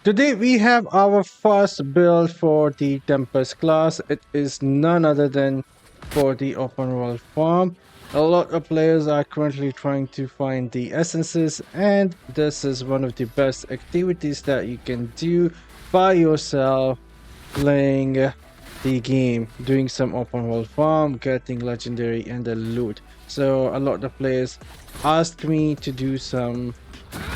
Today we have our first build for the Tempest class. It is none other than for the open world farm. A lot of players are currently trying to find the essences, and this is one of the best activities that you can do by yourself, playing the game, doing some open world farm, getting legendary and the loot. So a lot of players asked me to do some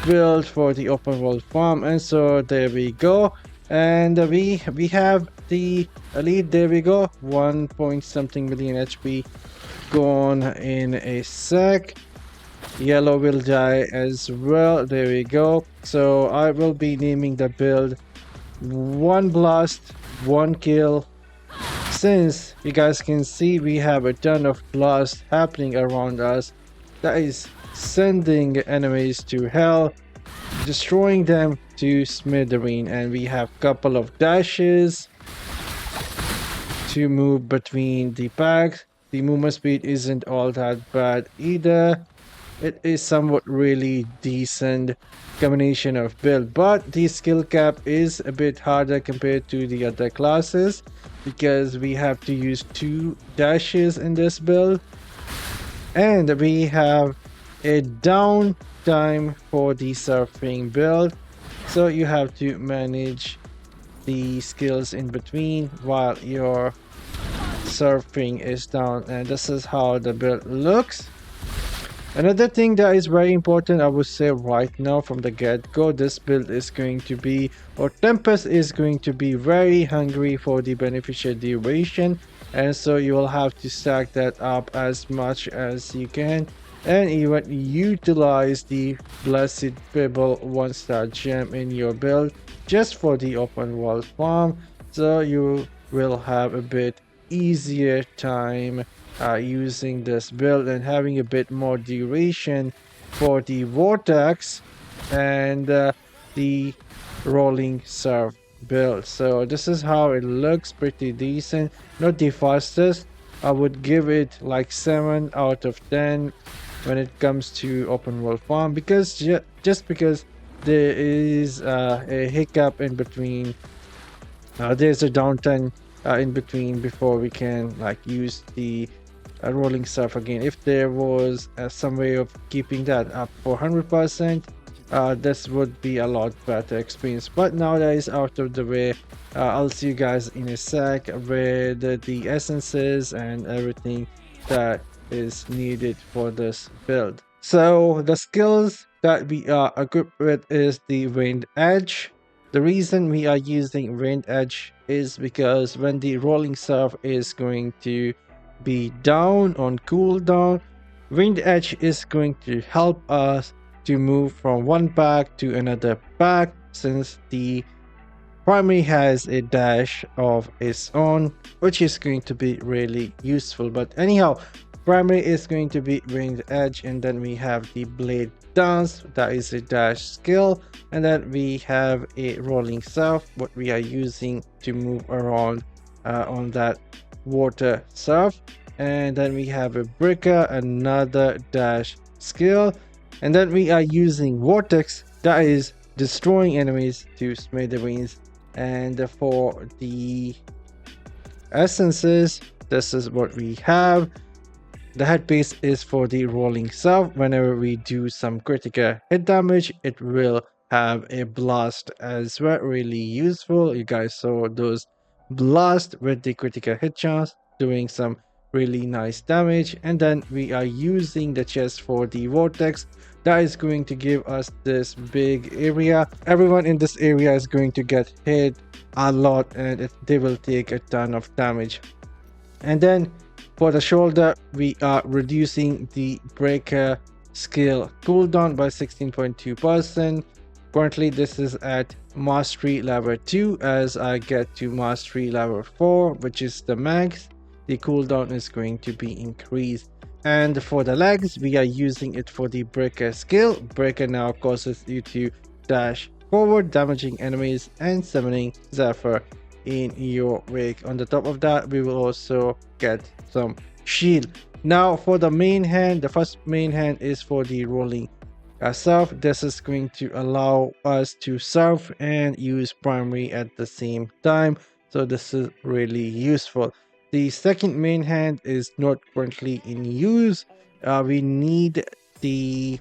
build for the open world farm, and so there we go. And we have the elite. There we go, 1 point something million HP gone in a sec. Yellow will die as well. There we go. So I will be naming the build one blast, one kill. Since you guys can see, we have a ton of blast happening around us that is sending enemies to hell, destroying them to smithereen, and we have couple of dashes to move between the packs. The movement speed isn't all that bad either. It is somewhat really decent combination of build, but the skill cap is a bit harder compared to the other classes because we have to use 2 dashes in this build, and we have a downtime for the surfing build, so you have to manage the skills in between while your surfing is down, and this is how the build looks. Another thing that is very important, I would say right now from the get-go, this build is going to be, or Tempest is going to be very hungry for the beneficial duration, and so you will have to stack that up as much as you can, and even utilize the Blessed Pebble 1-star gem in your build just for the open world farm, so you will have a bit easier time using this build and having a bit more duration for the vortex and the rolling surf build. So this is how it looks, pretty decent. Not the fastest, I would give it like 7 out of 10 when it comes to open world farm, because just because there is a hiccup in between, there's a downtime in between before we can like use the rolling stuff again. If there was some way of keeping that up for 100%, this would be a lot better experience. But now that is out of the way, I'll see you guys in a sec with the essences and everything that is needed for this build. So the skills that we are equipped with is the Wind Edge. The reason we are using Wind Edge is because when the rolling surf is going to be down on cooldown, Wind Edge is going to help us to move from one pack to another pack, since the primary has a dash of its own, which is going to be really useful. But anyhow, primary is going to be Wind Edge, and then we have the Blade Dance, that is a dash skill, and then we have a rolling surf, what we are using to move around on that water surf. And then we have a breaker, another dash skill, and then we are using vortex, that is destroying enemies to smithereens. And for the essences, this is what we have. The headpiece is for the rolling surf. Whenever we do some critical hit damage, it will have a blast as well, really useful. You guys saw those blast with the critical hit chance doing some really nice damage. And then we are using the chest for the vortex, that is going to give us this big area. Everyone in this area is going to get hit a lot, and they will take a ton of damage. And then for the shoulder, we are reducing the breaker skill cooldown by 16.2%. Currently this is at mastery level 2. As I get to mastery level 4, which is the max, the cooldown is going to be increased. And for the legs, we are using it for the breaker skill. Breaker now causes you to dash forward, damaging enemies and summoning Zephyr in your wake. On the top of that, we will also get some shield. Now for the main hand, the first main hand is for the rolling surf. This is going to allow us to surf and use primary at the same time, so this is really useful. The second main hand is not currently in use. We need the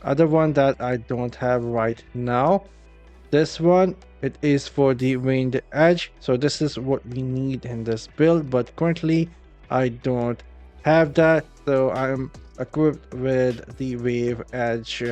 other one that I don't have right now. This one, it is for the winged edge, so this is what we need in this build, but currently I don't have that, so I'm equipped with the wave edge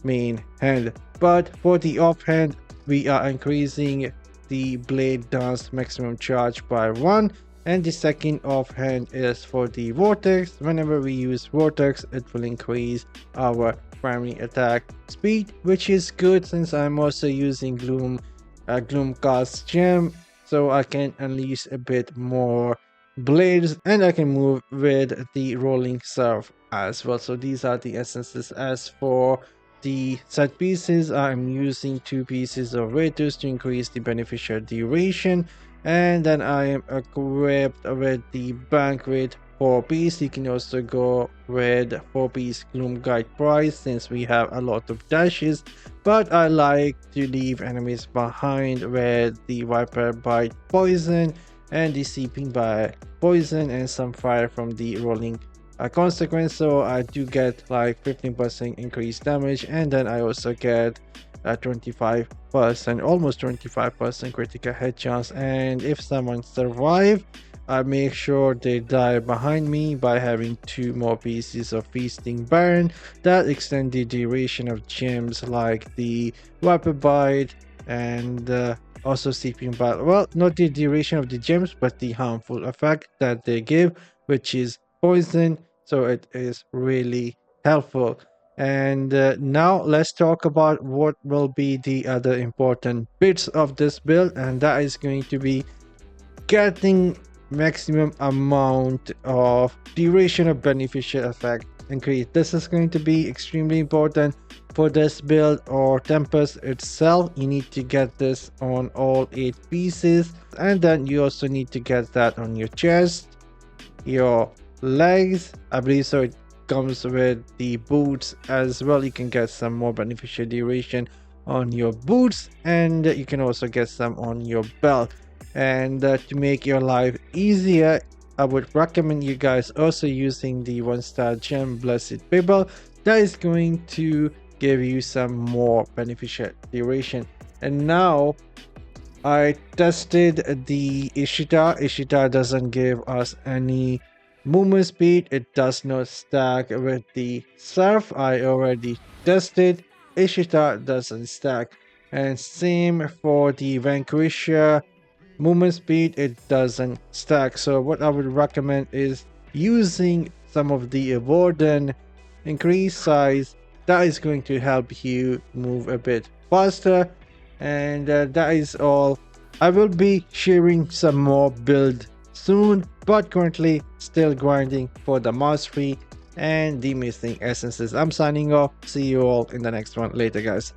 main hand. But for the offhand, we are increasing the blade dance maximum charge by 1, and the second offhand is for the vortex. Whenever we use vortex, it will increase our primary attack speed, which is good since I'm also using gloomcast gem, so I can unleash a bit more blades and I can move with the rolling surf as well. So these are the essences. As for the set pieces, I'm using 2 pieces of Ratus to increase the beneficial duration, and then I am equipped with the banquet 4-piece. You can also go with 4-piece Gloom Guide Price since we have a lot of dashes, but I like to leave enemies behind with the Viper Bite Poison and the Seeping Bite Poison and some fire from the rolling consequence, so I do get like 15% increased damage, and then I also get a 25%, almost 25% critical hit chance, and if someone survive, I make sure they die behind me by having 2 more pieces of Feasting Baron that extend the duration of gems like the Viper Bite and also Seeping Bite. Well, not the duration of the gems, but the harmful effect that they give, which is poison, so it is really helpful. And now let's talk about what will be the other important bits of this build, and that is going to be getting maximum amount of duration of beneficial effect increase. This is going to be extremely important for this build or Tempest itself. You need to get this on all 8 pieces, and then you also need to get that on your chest, your legs, I believe so. It comes with the boots as well. You can get some more beneficial duration on your boots, and you can also get some on your belt. And to make your life easier, I would recommend you guys also using the 1-star gem Blessed Pebble. That is going to give you some more beneficial duration. And now I tested the Ishita. Ishita doesn't give us any movement speed. It does not stack with the surf. I already tested. Ishita doesn't stack. And same for the Vanquisher. Movement speed, it doesn't stack. So what I would recommend is using some of the Warden increased size. That is going to help you move a bit faster. And that is all. I will be sharing some more build soon, but currently still grinding for the mastery and the missing essences. I'm signing off. See you all in the next one. Later, guys.